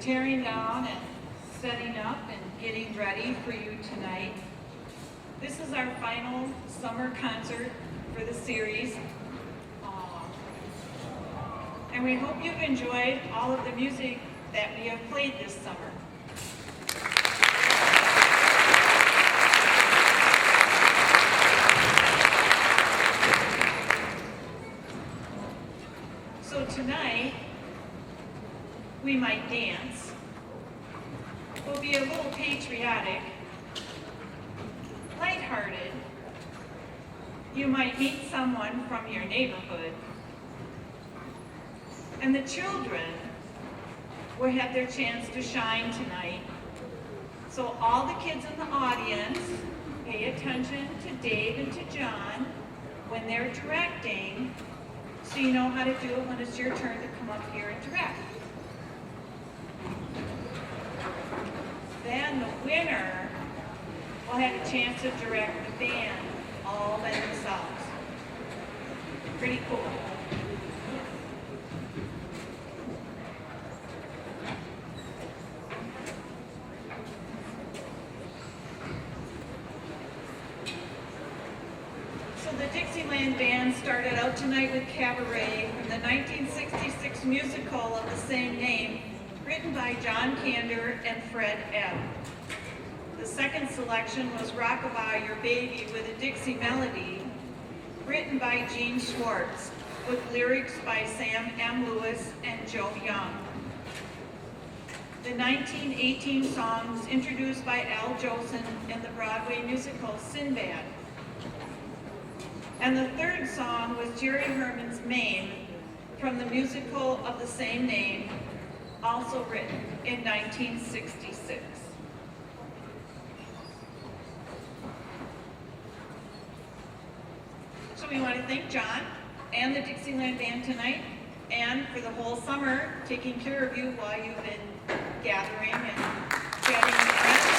tearing down and setting up and getting ready for you tonight. This is our final summer concert for the series. And we hope you've enjoyed all of the music that we have played this summer. So tonight, we might dance. We'll be a little patriotic, lighthearted. You might meet someone from your neighborhood. And the children will have their chance to shine tonight. So all the kids in the audience, pay attention to Dave and to John. when they're directing, so you know how to do it when it's your turn to come up here and direct. Then the winner will have a chance to direct the band all by themselves. Pretty cool. So the Dixieland Band started out tonight with Cabaret from the 1966 musical of the same name, written by John Kander and Fred Ebb. The second selection was Rockabye Your Baby with a Dixie Melody, written by Gene Schwartz, with lyrics by Sam M. Lewis and Joe Young. The 1918 song was introduced by Al Jolson in the Broadway musical Sinbad. And the third song was Jerry Herman's Maine from the musical of the same name, also written in 1966. So we want to thank John and the Dixieland Band tonight, and for the whole summer, taking care of you while you've been gathering and chatting with friends.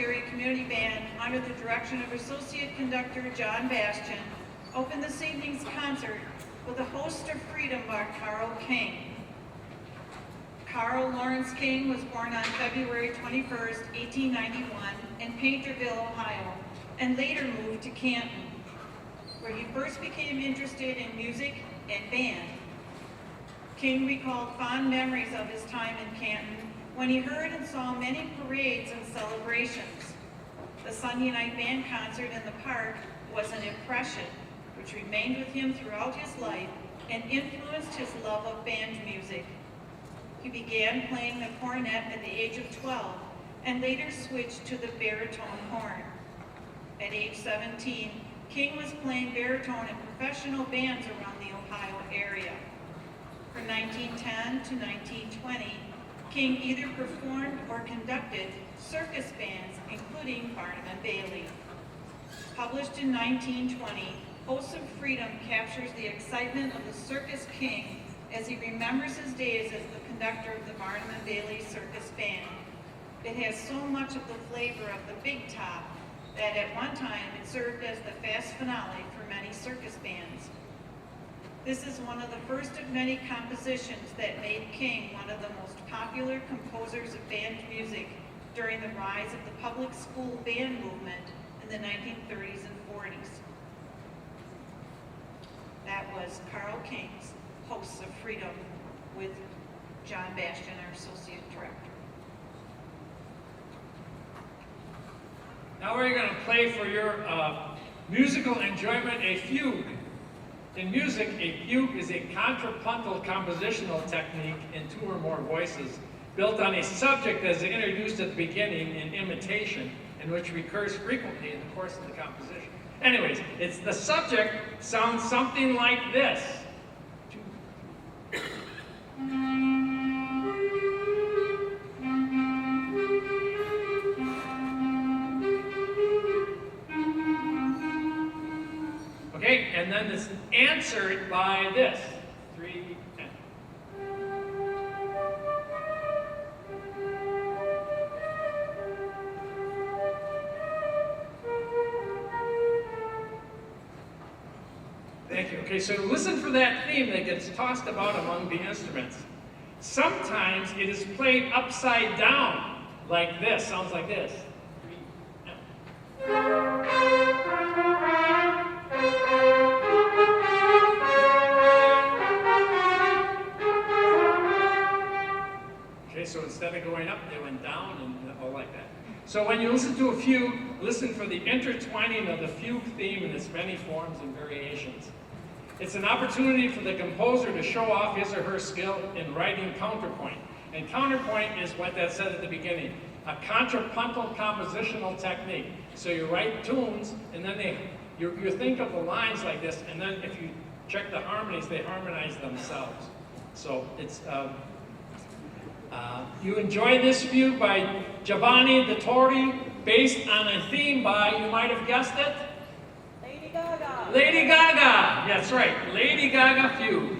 Area Community Band, under the direction of Associate Conductor John Bastian, opened this evening's concert with a Host of Freedom by Carl King. Carl Lawrence King was born on February 21st, 1891 in Painterville, Ohio, and later moved to Canton, where he first became interested in music and band. King recalled fond memories of his time in Canton when he heard and saw many parades and celebrations. The Sunday night band concert in the park was an impression which remained with him throughout his life and influenced his love of band music. He began playing the cornet at the age of 12 and later switched to the baritone horn. At age 17, King was playing baritone in professional bands around the Ohio area. From 1910 to 1920, King either performed or conducted circus bands, including Barnum and Bailey. Published in 1920, Hosts of Freedom captures the excitement of the Circus King as he remembers his days as the conductor of the Barnum and Bailey Circus Band. It has so much of the flavor of the big top that at one time it served as the fast finale for many circus bands. This is one of the first of many compositions that made King one of the most popular composers of band music during the rise of the public school band movement in the 1930s and 40s. That was Carl King's Hosts of Freedom with John Bastian, our Associate Director. Now we're going to play for your musical enjoyment a fugue. In music, a fugue is a contrapuntal compositional technique in two or more voices, built on a subject that is introduced at the beginning in imitation, and which recurs frequently in the course of the composition. Anyways, it's the subject sounds something like this. Okay, and then it's answered by this. 3, 10. Thank you. Okay, so listen for that theme that gets tossed about among the instruments. Sometimes it is played upside down, like this. Sounds like this. 3, 10. So instead of going up, they went down and all like that. So when you listen to a fugue, listen for the intertwining of the fugue theme in its many forms and variations. It's an opportunity for the composer to show off his or her skill in writing counterpoint. And counterpoint is what that said at the beginning, a contrapuntal compositional technique. So you write tunes, and then you think of the lines like this, and then if you check the harmonies, they harmonize themselves. So it's you enjoy this fugue by Giovanni Dettori, based on a theme by, you might have guessed it? Lady Gaga. Lady Gaga. That's right, Lady Gaga fugue.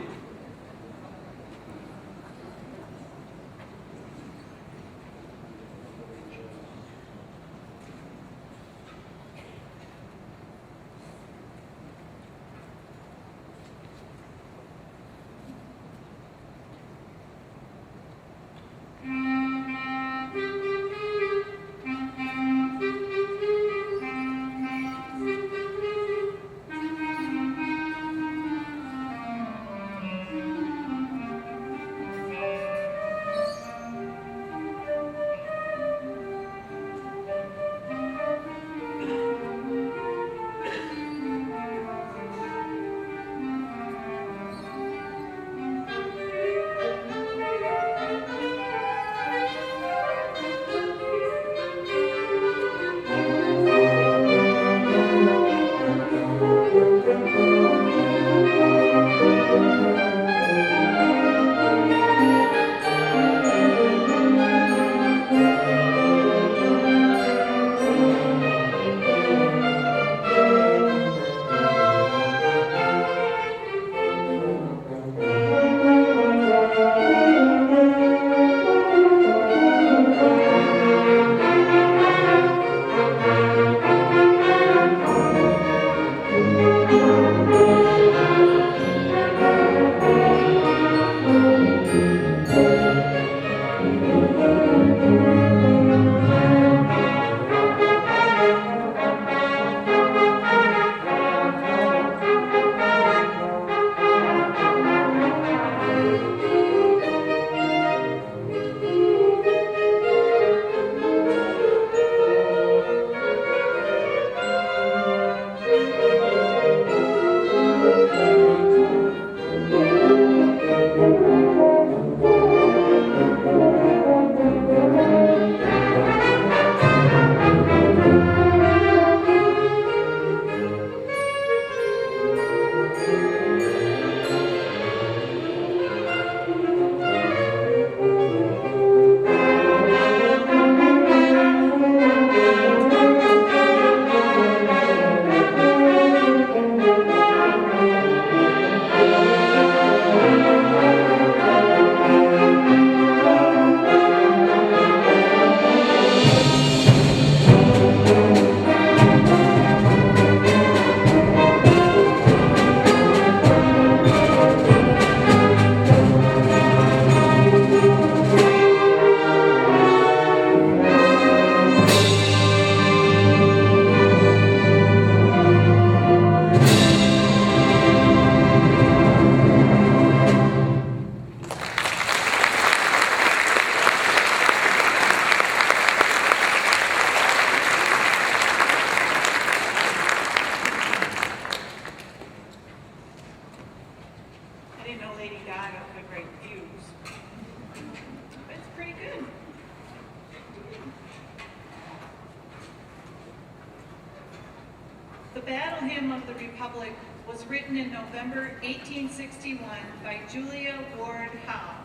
The Battle Hymn of the Republic was written in November 1861 by Julia Ward Howe,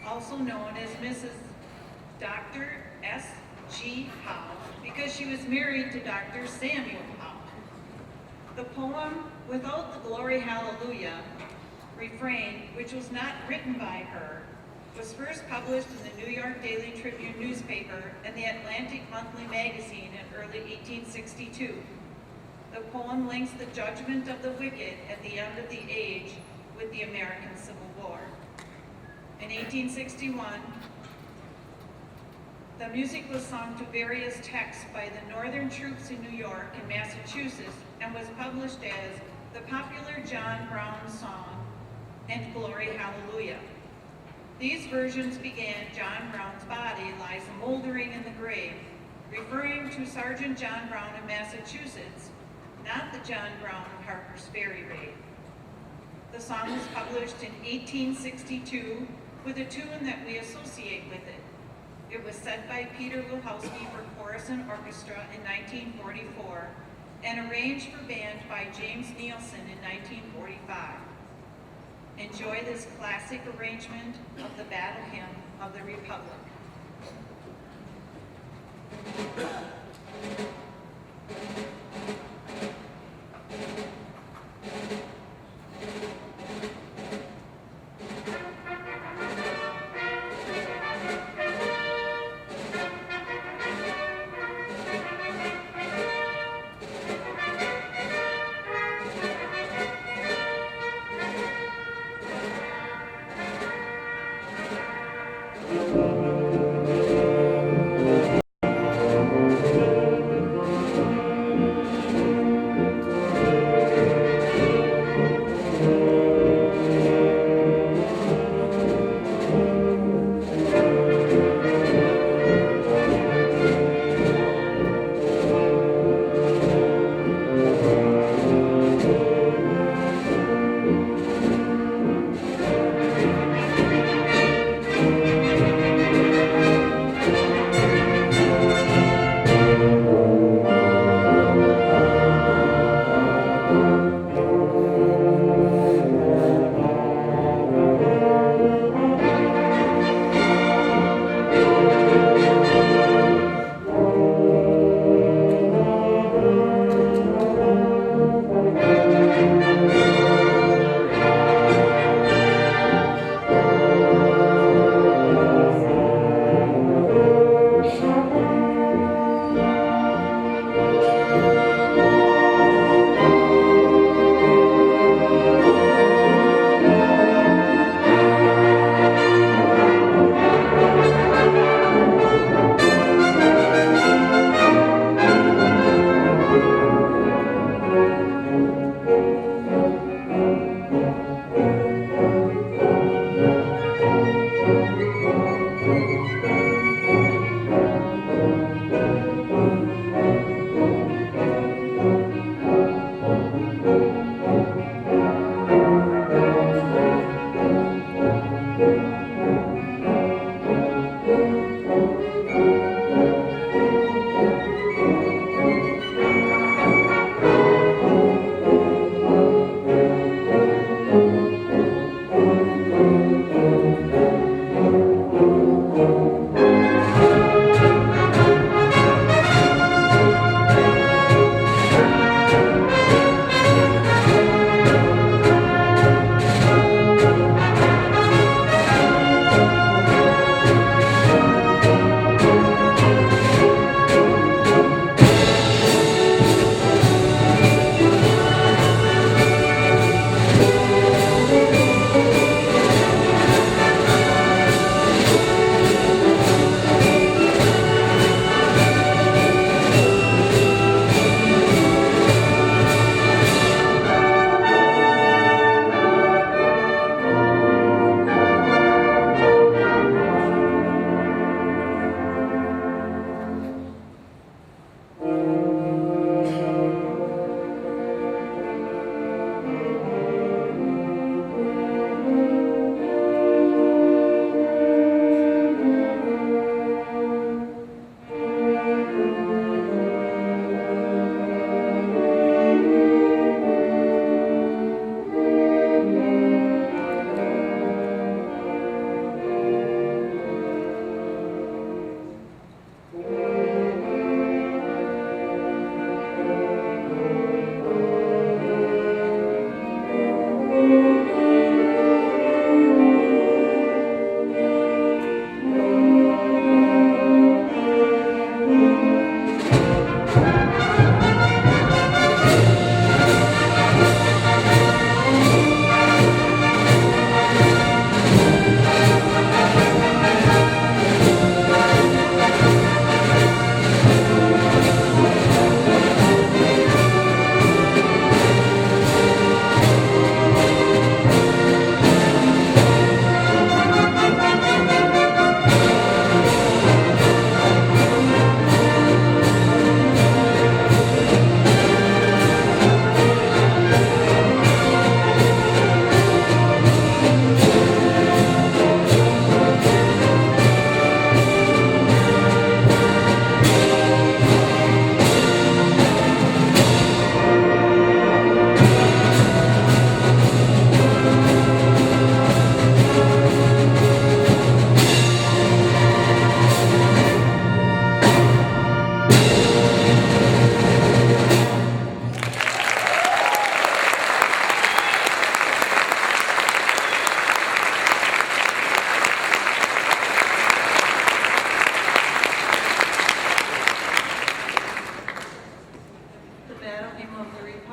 also known as Mrs. Dr. S.G. Howe, because she was married to Dr. Samuel Howe. The poem, Without the Glory Hallelujah, refrain, which was not written by her, was first published in the New York Daily Tribune newspaper and the Atlantic Monthly magazine in early 1862. The poem links the judgment of the wicked at the end of the age with the American Civil War. In 1861, the music was sung to various texts by the Northern troops in New York and Massachusetts and was published as the popular John Brown song and Glory Hallelujah. These versions began John Brown's body lies moldering in the grave, referring to Sergeant John Brown of Massachusetts, not the John Brown of Harper's Ferry raid. The song was published in 1862 with a tune that we associate with it. It was set by Peter Wilhowsky for chorus and orchestra in 1944 and arranged for band by James Nielsen in 1945. Enjoy this classic arrangement of the Battle Hymn of the Republic.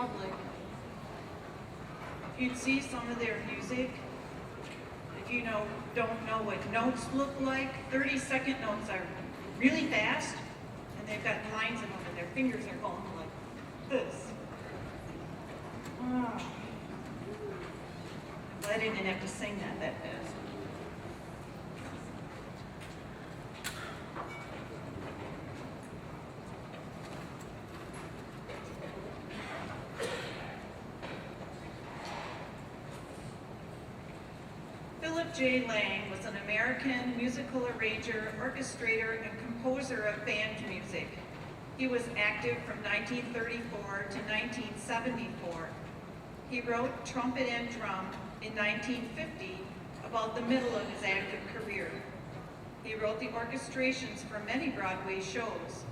public, if you'd see some of their music, if you don't know what notes look like, 30-second notes are really fast, and they've got lines in them, and their fingers are going like this. Ah. But I didn't have to sing that fast. Philip J. Lang was an American musical arranger, orchestrator, and composer of band music. He was active from 1934 to 1974. He wrote Trumpet and Drum in 1950, about the middle of his active career. He wrote the orchestrations for many Broadway shows.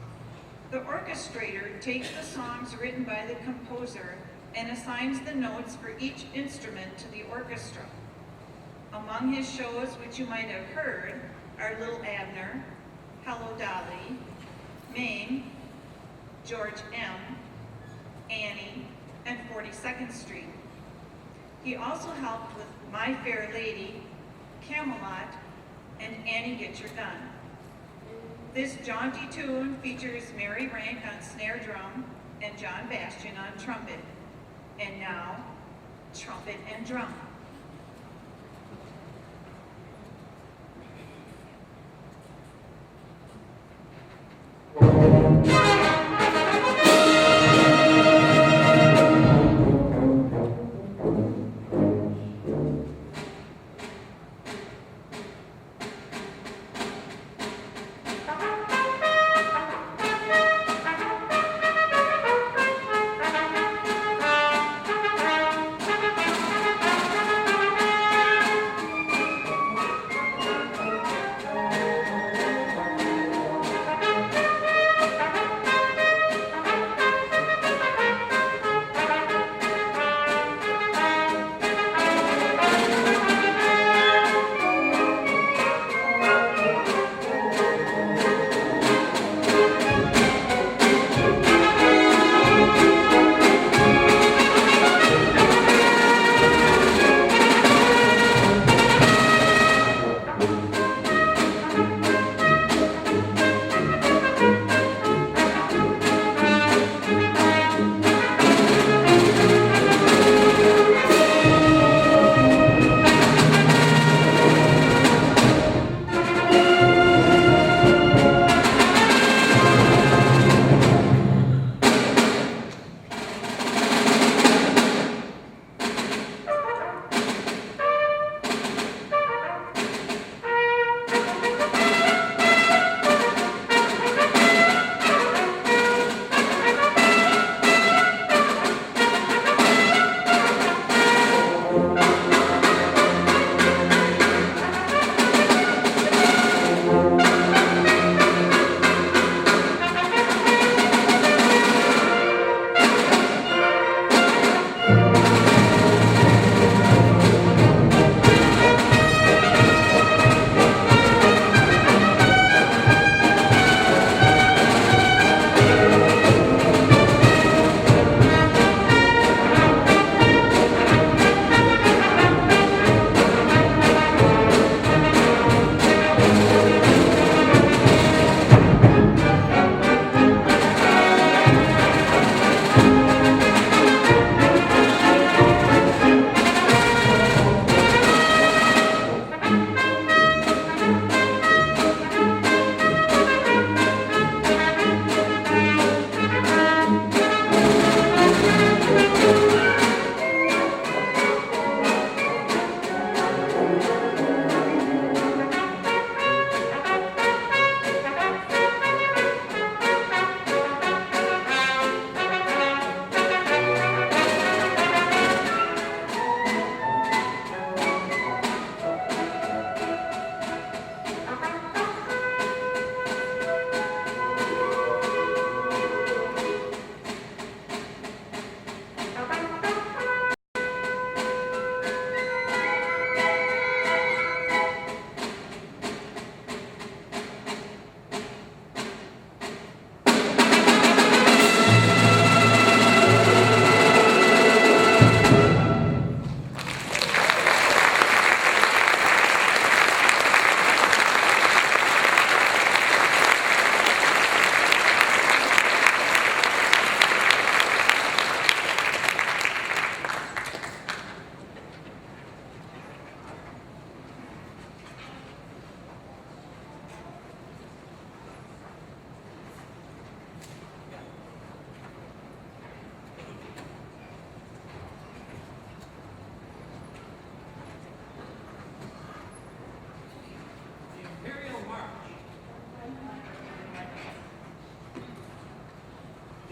The orchestrator takes the songs written by the composer and assigns the notes for each instrument to the orchestra. Among his shows, which you might have heard, are Little Abner, Hello Dolly, Mame, George M., Annie, and 42nd Street. He also helped with My Fair Lady, Camelot, and Annie Get Your Gun. This jaunty tune features Mary Rank on snare drum and John Bastian on trumpet. And now, trumpet and drum.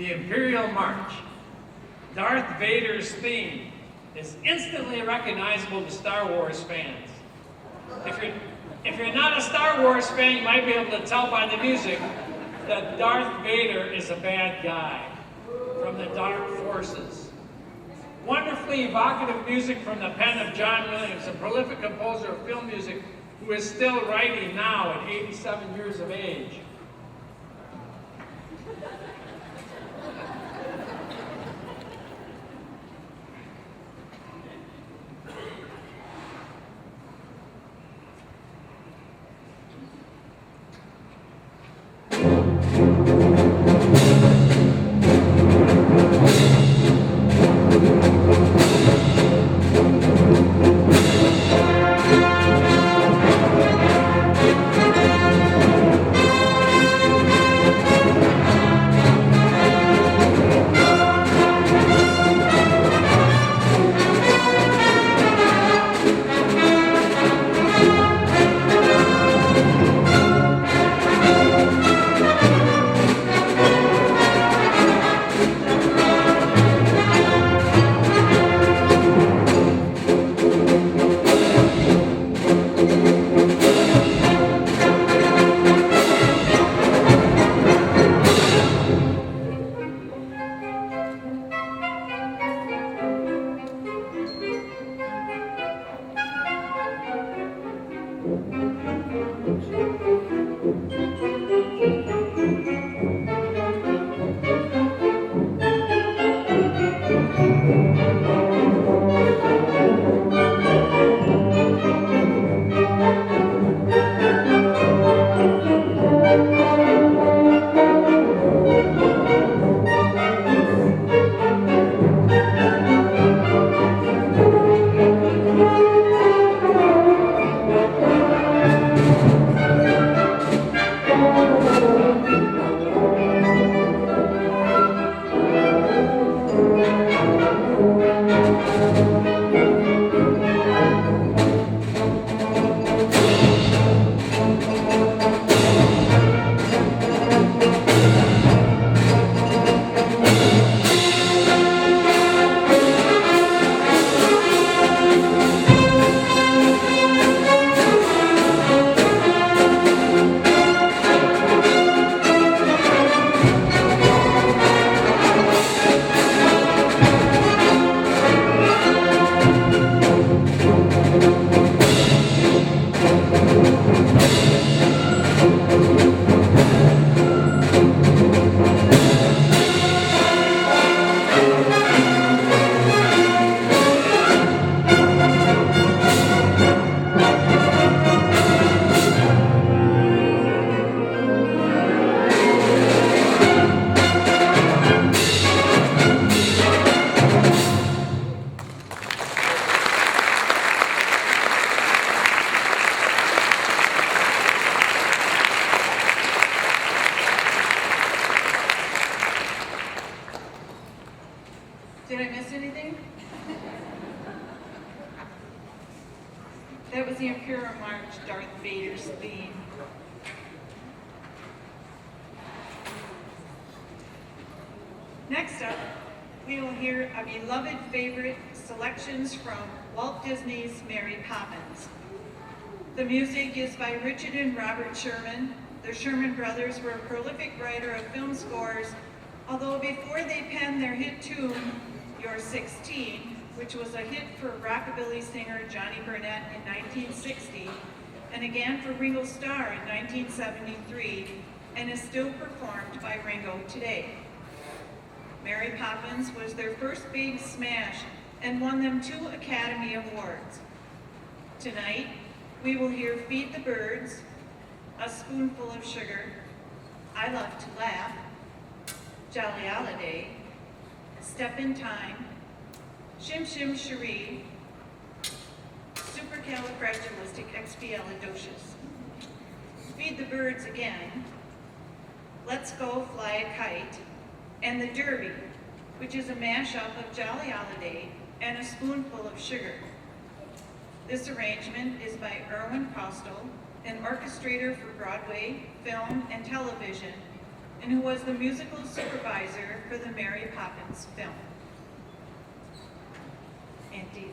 the Imperial March. Darth Vader's theme is instantly recognizable to Star Wars fans. If you're not a Star Wars fan, you might be able to tell by the music that Darth Vader is a bad guy from the dark forces. Wonderfully evocative music from the pen of John Williams, a prolific composer of film music who is still writing now at 87 years of age. Did I miss anything? That was the Imperial March, Darth Vader's theme. Next up, we will hear a beloved favorite selections from Walt Disney's Mary Poppins. The music is by Richard and Robert Sherman. The Sherman brothers were a prolific writer of film scores, although before they penned their hit tune, You're 16, which was a hit for rockabilly singer Johnny Burnett in 1960, and again for Ringo Starr in 1973, and is still performed by Ringo today. Mary Poppins was their first big smash and won them 2 Academy Awards. Tonight, we will hear Feed the Birds, A Spoonful of Sugar, I Love to Laugh, Jolly Holiday, Step in Time, Shim Shim Cherie, Supercalifragilisticexpialidocious, Feed the Birds Again, Let's Go Fly a Kite, and The Derby, which is a mashup of Jolly Holiday and A Spoonful of Sugar. This arrangement is by Irwin Postel, an orchestrator for Broadway, film, and television, and who was the musical supervisor for the Mary Poppins film. Andy.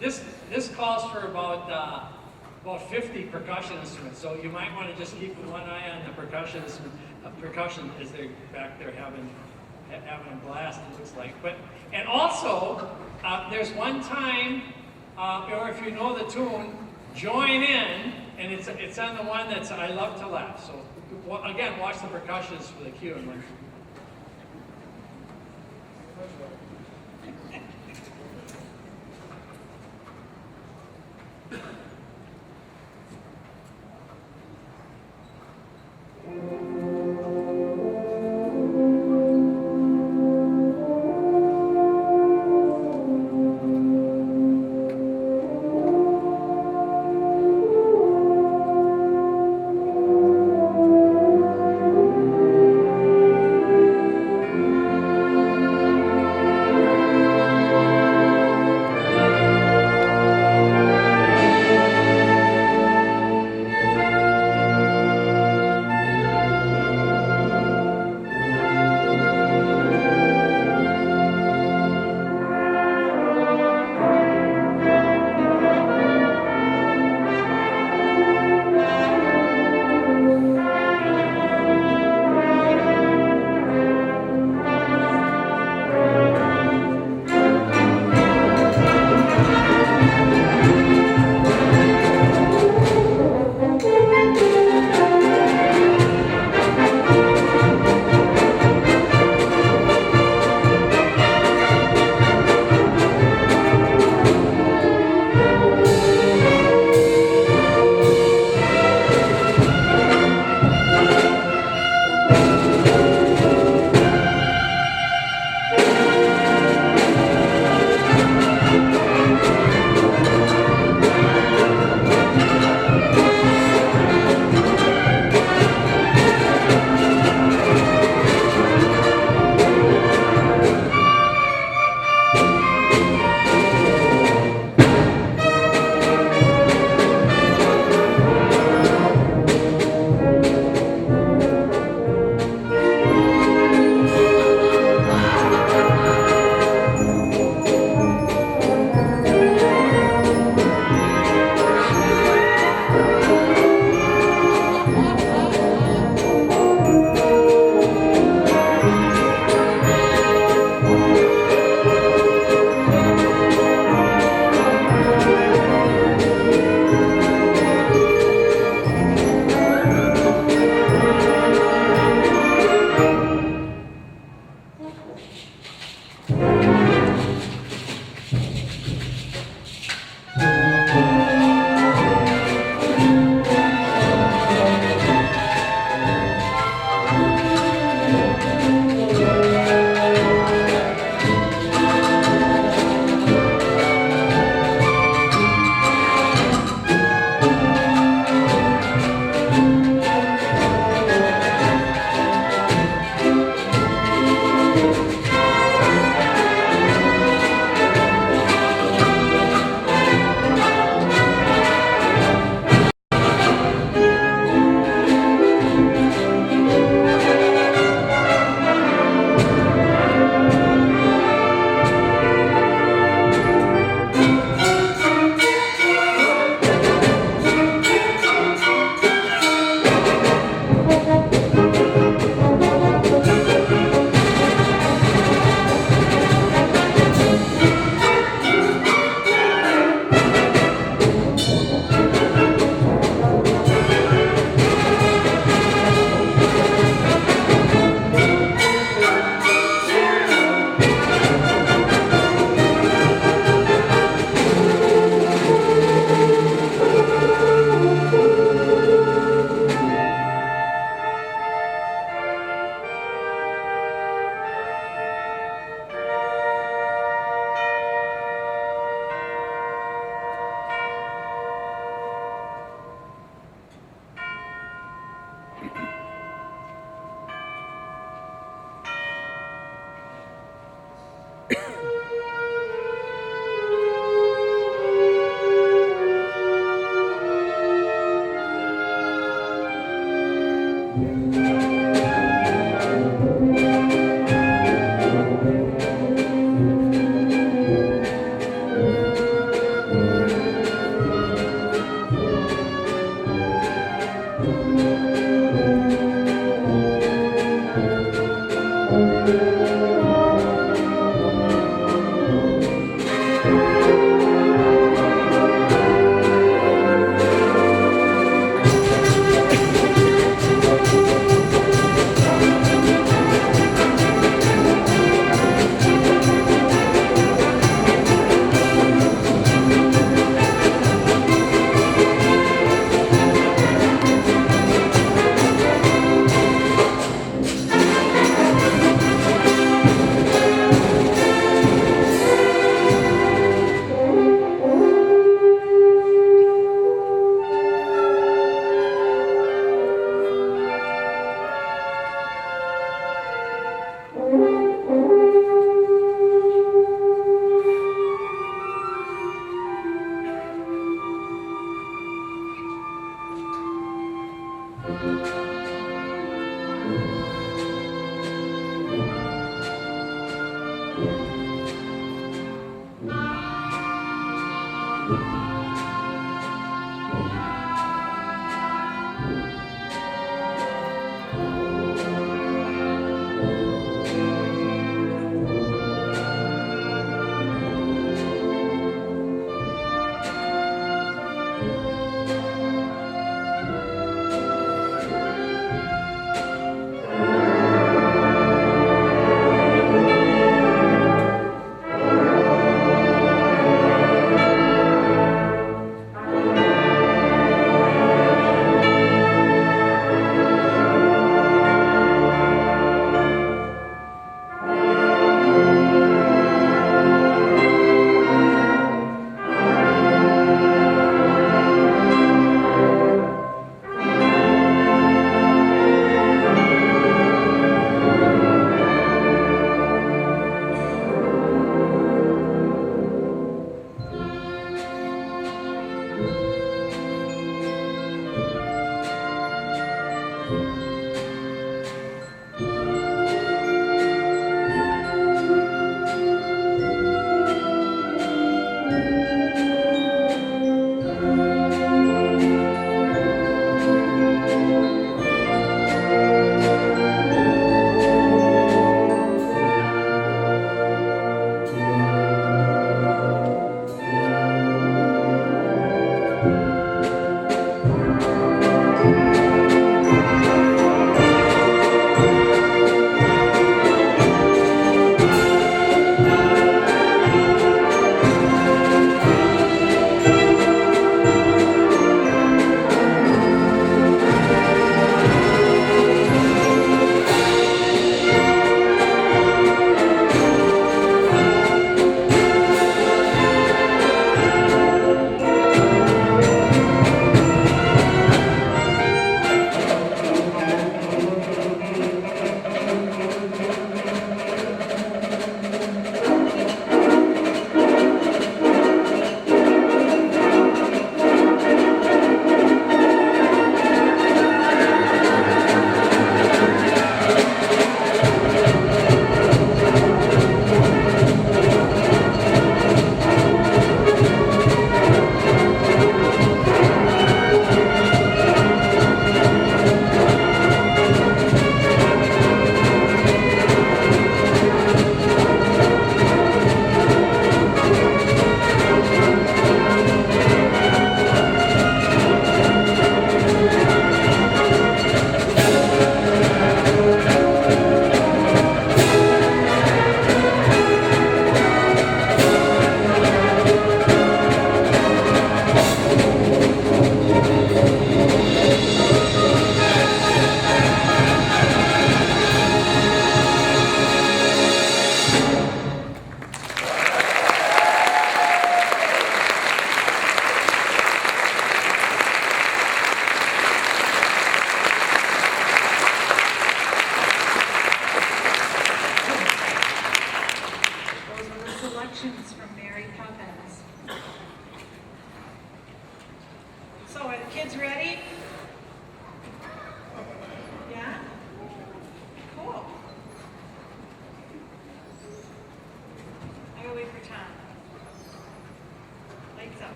This calls for about 50 percussion instruments, so you might want to just keep one eye on the percussion as they're back there having a blast, it looks like. And also, there's one time, or if you know the tune, join in, and it's on the one that's I Love to Laugh. So again, watch the percussions for the cue. And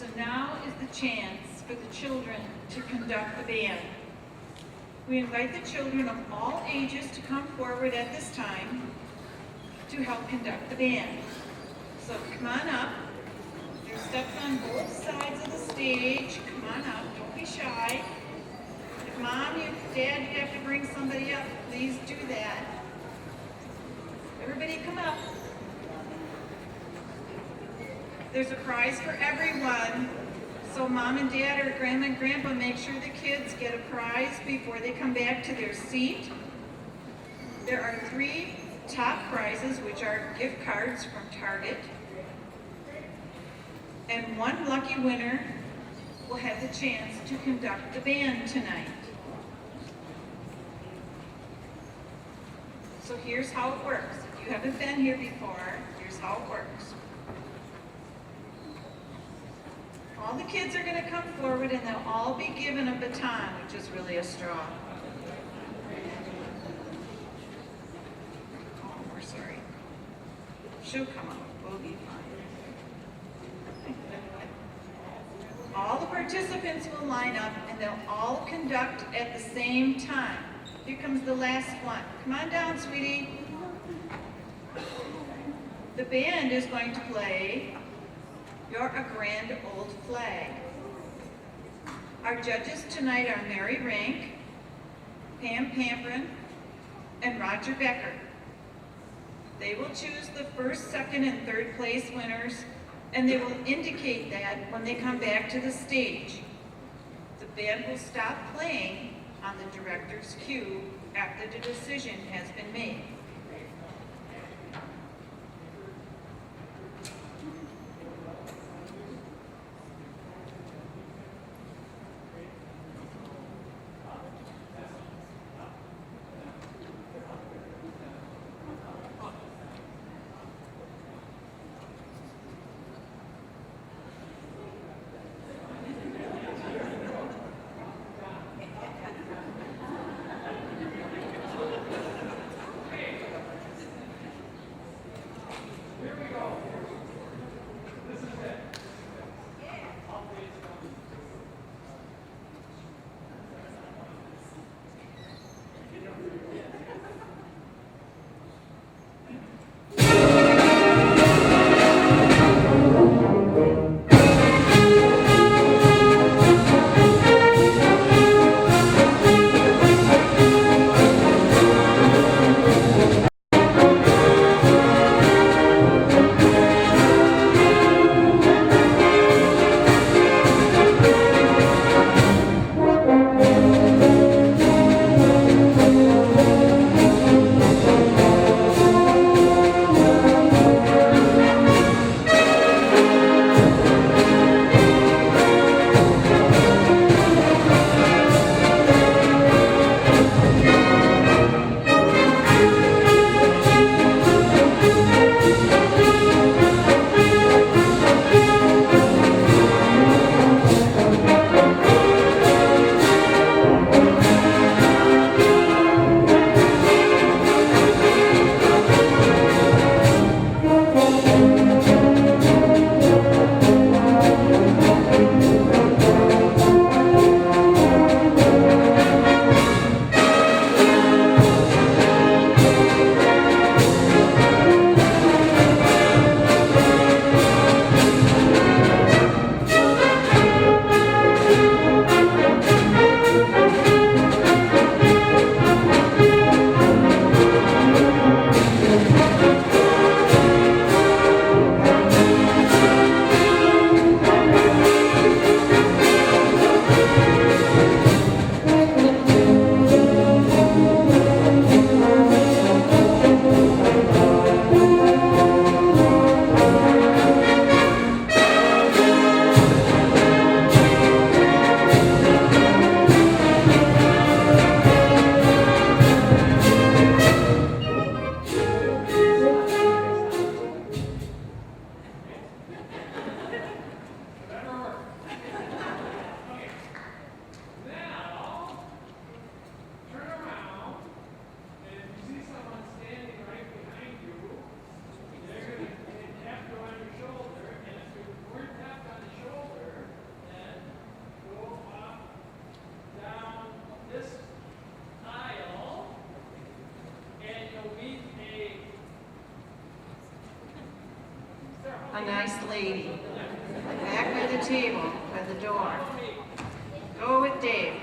So now is the chance for the children to conduct the band. We invite the children of all ages to come forward at this time to help conduct the band. So come on up. There's steps on both sides of the stage. Come on up, don't be shy. If mom, dad, you have to bring somebody up, please do that. Everybody come up. There's a prize for everyone. So mom and dad or grandma and grandpa make sure the kids get a prize before they come back to their seat. There are 3 top prizes, which are gift cards from Target. And 1 lucky winner will have the chance to conduct the band tonight. So here's how it works. If you haven't been here before, here's how it works. All the kids are going to come forward and they'll all be given a baton, which is really a straw. Oh, we're sorry. She'll come up. We'll be fine. All the participants will line up and they'll all conduct at the same time. Here comes the last one. Come on down, sweetie. The band is going to play You're a Grand Old Flag. Our judges tonight are Mary Rank, Pam Pamprin, and Roger Becker. They will choose the first, second, and third place winners, and they will indicate that when they come back to the stage. The band will stop playing on the director's cue after the decision has been made. a nice lady. Back by the table, by the door. Go with Dave.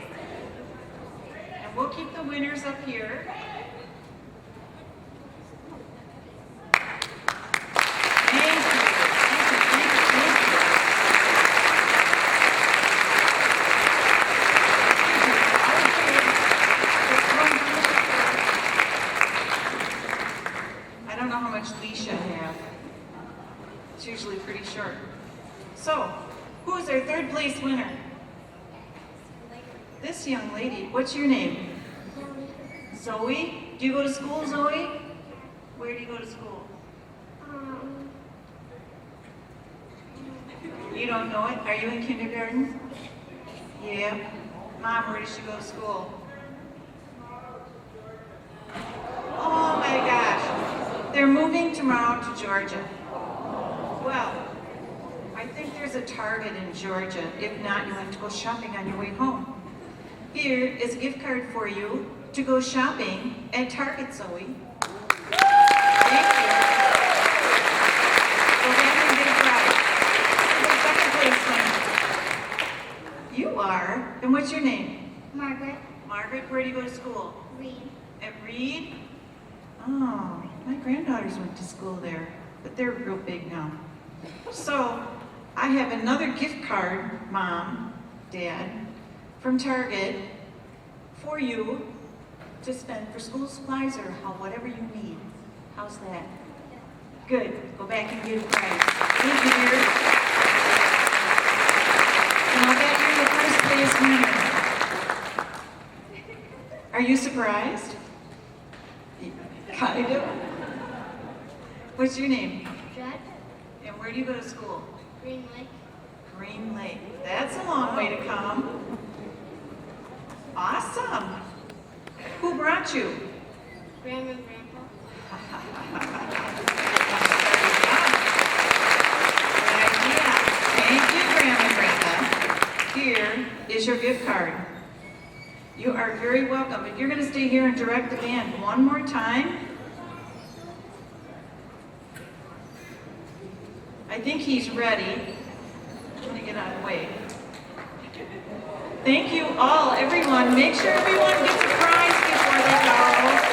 And we'll keep the winners up here. Thank you. I don't know how much leash I have. It's usually pretty short. So, who is our third place winner? This young lady. What's your name? Zoe. Do you go to school, Zoe? Where do you go to school? You don't know it? Are you in kindergarten? Yeah. Mom, where does she go to school? Oh my gosh. They're moving tomorrow to Georgia. Well, I think there's a Target in Georgia. If not, you'll have to go shopping on your way home. Here is a gift card for you to go shopping at Target, Zoe. Thank you. Go back and get a prize. Who's second place winner? You are. And what's your name? Margaret. Margaret, where do you go to school? Reed. At Reed? Oh, my granddaughters went to school there, but they're real big now. So, I have another gift card, Mom, Dad, from Target for you to spend for school supplies or whatever you need. How's that? Good. Go back and get a prize. Thank you, dear. And I'll bet you're the first place winner. Are you surprised? Kind of. What's your name? Judd. And where do you go to school? Green Lake. Green Lake. That's a long way to come. Awesome. Who brought you? Grandma and Grandpa. Good idea. Thank you, Grandma and Grandpa. Here is your gift card. You are very welcome. If you're going to stay here and direct the band one more time, I think he's ready. I'm going to get out of the way. Thank you all, everyone. Make sure everyone gets a prize before they go.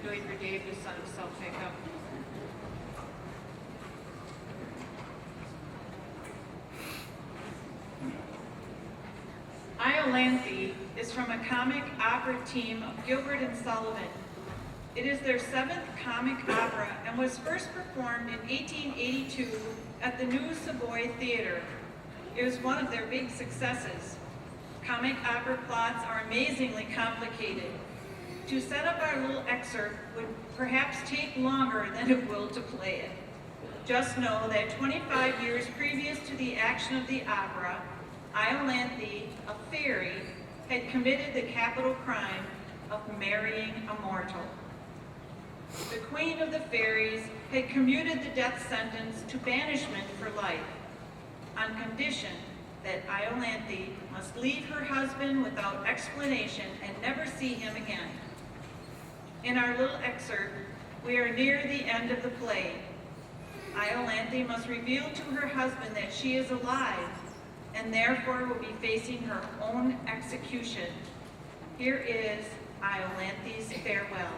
Wait for Dave to set himself back up. Iolanthe is from a comic opera team of Gilbert and Sullivan. It is their 7th comic opera and was first performed in 1882 at the New Savoy Theater. It was one of their big successes. Comic opera plots are amazingly complicated. To set up our little excerpt would perhaps take longer than it will to play it. Just know that 25 years previous to the action of the opera, Iolanthe, a fairy, had committed the capital crime of marrying a mortal. The queen of the fairies had commuted the death sentence to banishment for life, on condition that Iolanthe must leave her husband without explanation and never see him again. In our little excerpt, we are near the end of the play. Iolanthe must reveal to her husband that she is alive and therefore will be facing her own execution. Here is Iolanthe's farewell.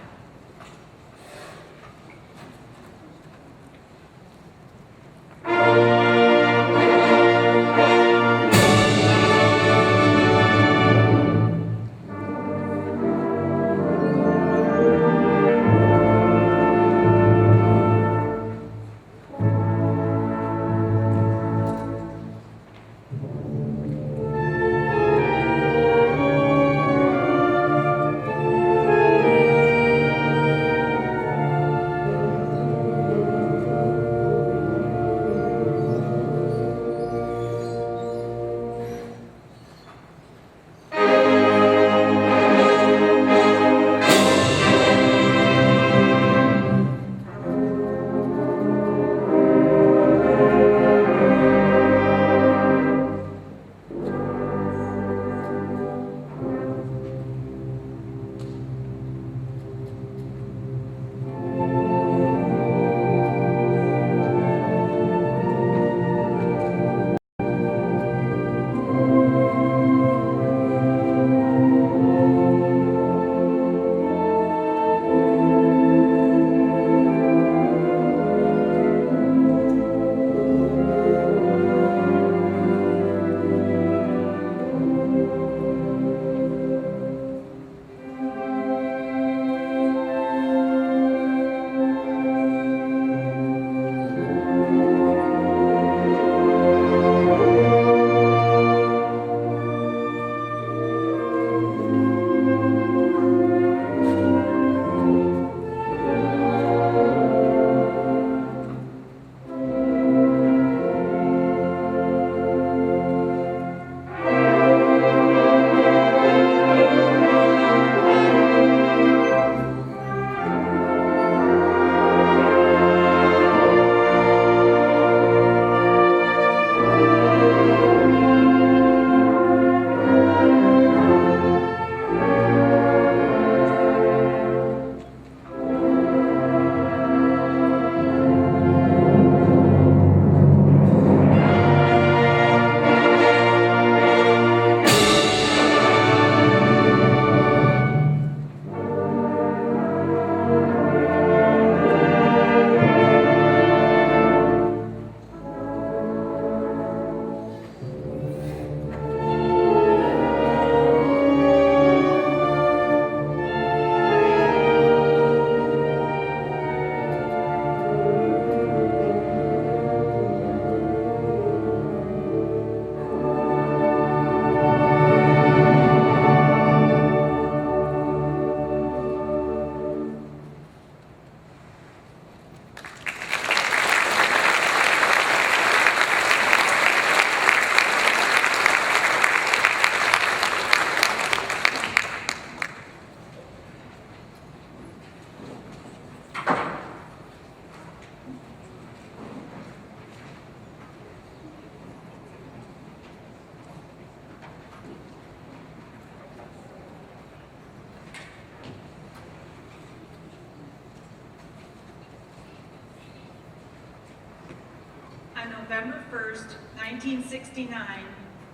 On November 1st, 1969,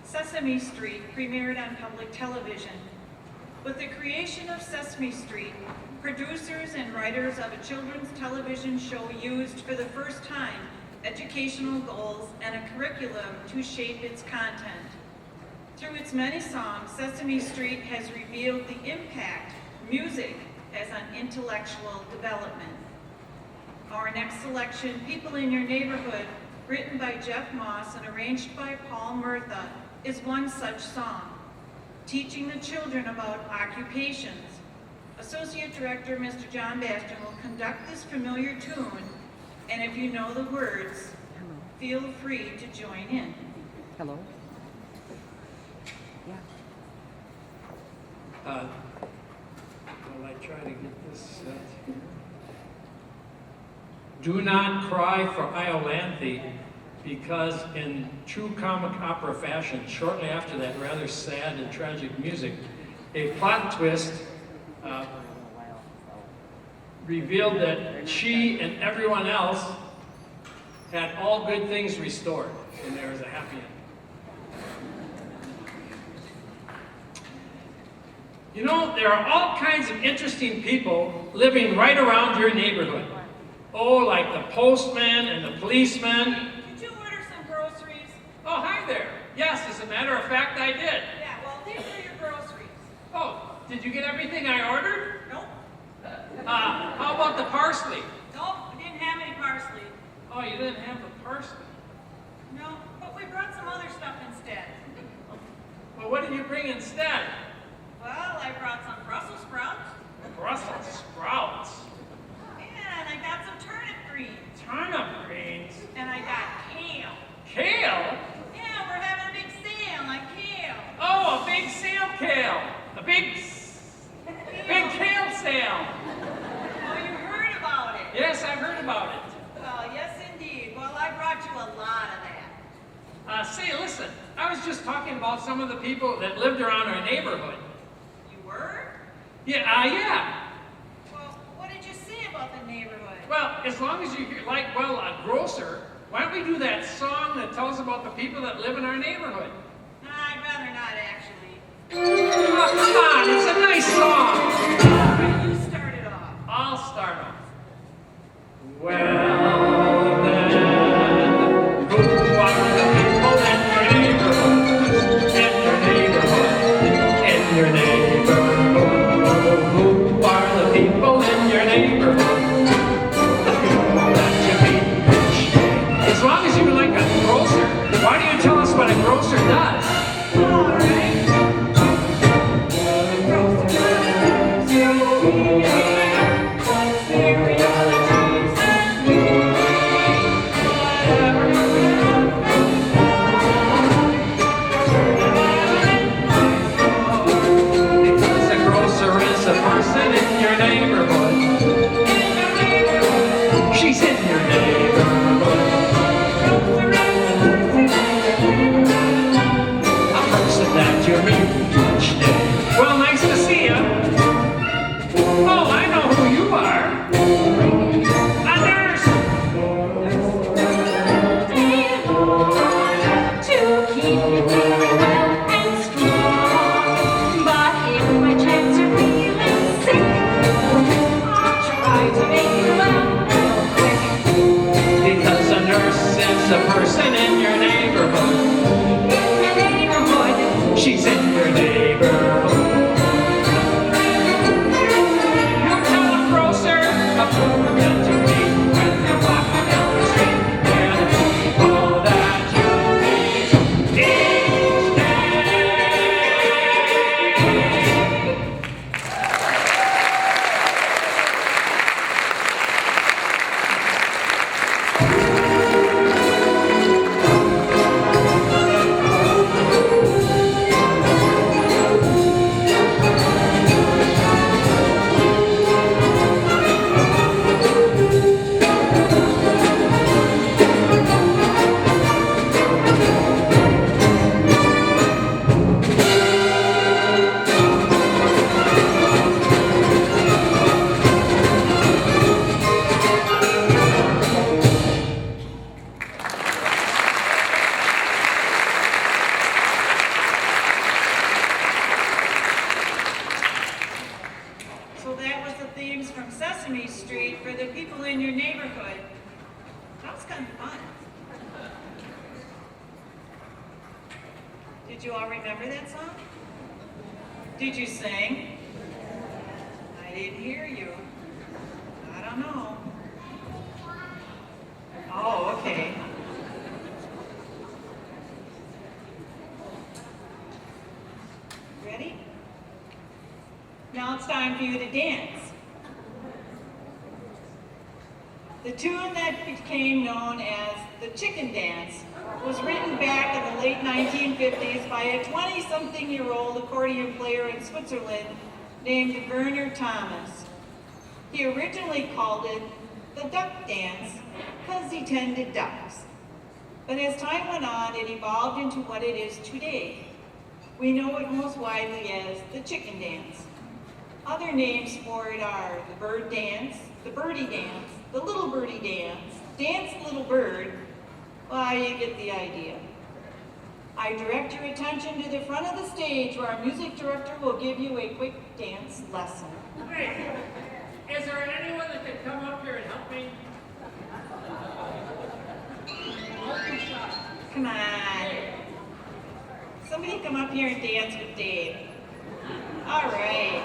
Sesame Street premiered on public television. With the creation of Sesame Street, producers and writers of a children's television show used for the first time educational goals and a curriculum to shape its content. Through its many songs, Sesame Street has revealed the impact music has on intellectual development. Our next selection, People in Your Neighborhood, written by Jeff Moss and arranged by Paul Murtha, is one such song, teaching the children about occupations. Associate Director Mr. John Bastian will conduct this familiar tune, and if you know the words, feel free to join in. Hello? Yeah. While I try to get this set here. Do not cry for Iolanthe, because in true comic opera fashion, shortly after that rather sad and tragic music, a plot twist revealed that she and everyone else had all good things restored, and there was a happy end. You know, there are all kinds of interesting people living right around your neighborhood. Oh, like the postman and the policeman. Did you order some groceries? Oh, hi there. Yes, as a matter of fact, I did. Yeah, well, these are your groceries. Oh, did you get everything I ordered? Nope. How about the parsley? Nope, we didn't have any parsley. Oh, you didn't have the parsley. No, but we brought some other stuff instead. Well, what did you bring instead? Well, I brought some Brussels sprouts. Brussels sprouts. And I got some turnip greens. Turnip greens. And I got kale. Kale? Yeah, we're having a big sale on kale. Oh, a big sale kale. A big kale sale. Oh, you heard about it? Yes, I've heard about it. Well, yes, indeed. Well, I brought you a lot of that. Say, listen, I was just talking about some of the people that lived around our neighborhood. You were? Yeah. Well, what did you say about the neighborhood? Well, as long as you like, well, a grocer, why don't we do that song that tells about the people that live in our neighborhood? I'd rather not, actually. Oh, come on, it's a nice song. All right, you start it off. I'll start off. Well, then, who are the people in your neighborhood? In your neighborhood? In your neighborhood? Who are the people in your neighborhood? The people that you meet each day. As long as you like a grocer, why don't you tell us what a grocer does? All right. Because a grocer is a person in your neighborhood. She's in your neighborhood. A person that you meet each day. Well, nice to see you. Oh, I know who you are. A nurse. To keep you very well and strong. But if my chance are feeling sick, I'll try to make you well real quick. Because a nurse is a person in your neighborhood. In your neighborhood, She's in your neighborhood. You tell a grocer a food that you meet when you're walking down the street. They're the people that you meet each day. So that was the themes from Sesame Street for the people in your neighborhood. That was kind of fun. Did you all remember that song? Did you sing? I didn't hear you. I don't know. Oh, okay. Ready? Now it's time for you to dance. The tune that became known as the Chicken Dance was written back in the late 1950s by a 20-something-year-old accordion player in Switzerland named Werner Thomas. He originally called it the Duck Dance because he tended ducks. But as time went on, it evolved into what it is today. We know it most widely as the Chicken Dance. Other names for it are the Bird Dance, the Birdie Dance, the Little Birdie Dance, Dance Little Bird. Well, you get the idea. I direct your attention to the front of the stage where our music director will give you a quick dance lesson. Hey, is there anyone that can come up here and help me? Come on. Somebody come up here and dance with Dave. All right.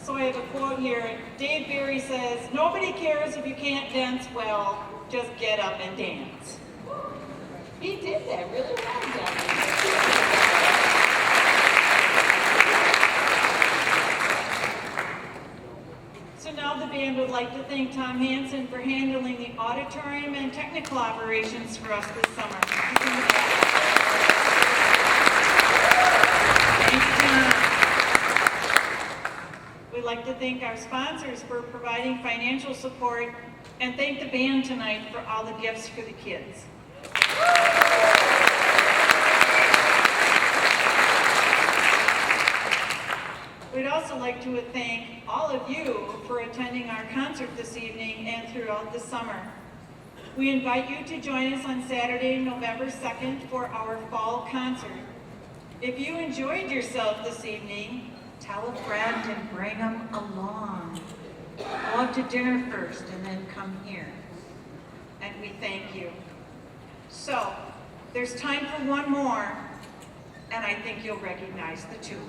So I have a quote here. Dave Barry says, "Nobody cares if you can't dance well, just get up and dance." He did that really well, Dave. So now the band would like to thank Tom Hansen for handling the auditorium and technical operations for us this summer. Thanks, Tom. We'd like to thank our sponsors for providing financial support and thank the band tonight for all the gifts for the kids. We'd also like to thank all of you for attending our concert this evening and throughout the summer. We invite you to join us on Saturday, November 2nd for our fall concert. If you enjoyed yourself this evening, Tell a friend and bring them along. Go out to dinner first and then come here. And we thank you. So, there's time for one more, and I think you'll recognize the tune.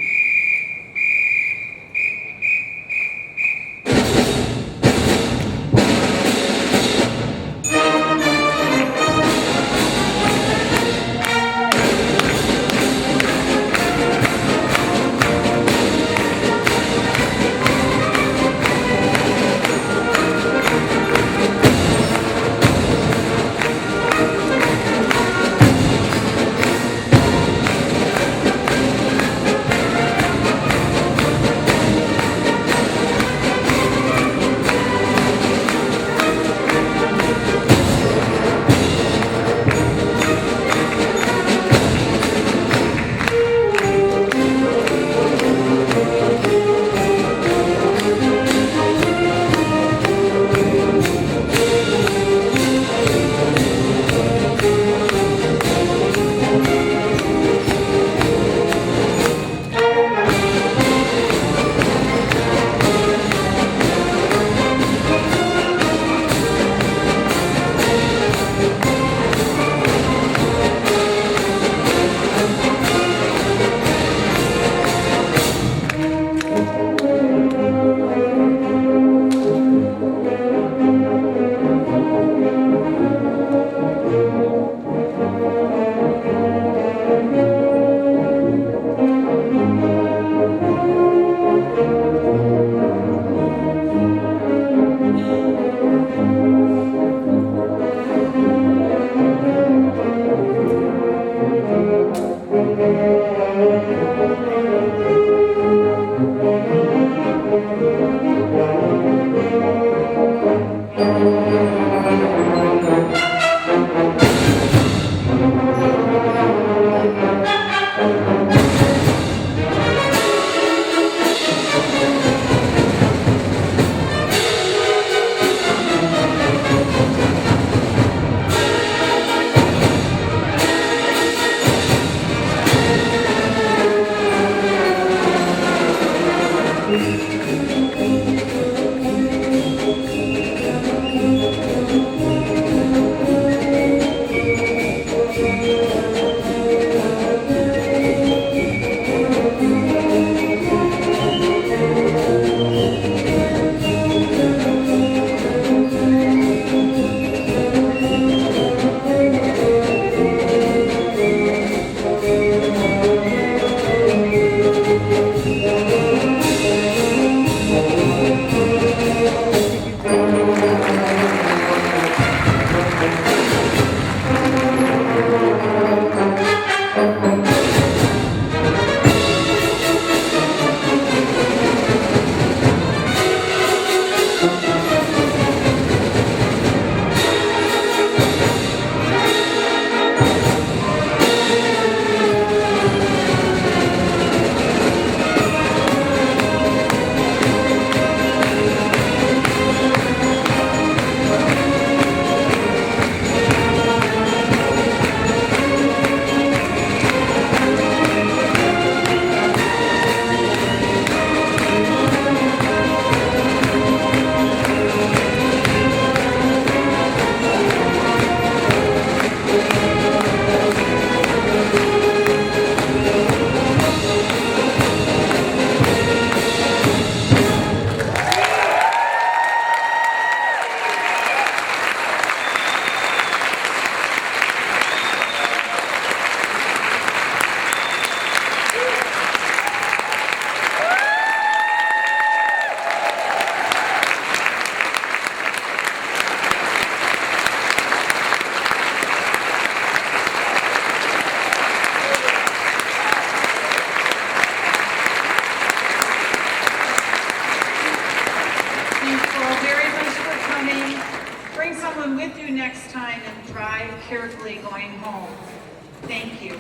With you next time and drive carefully going home. Thank you.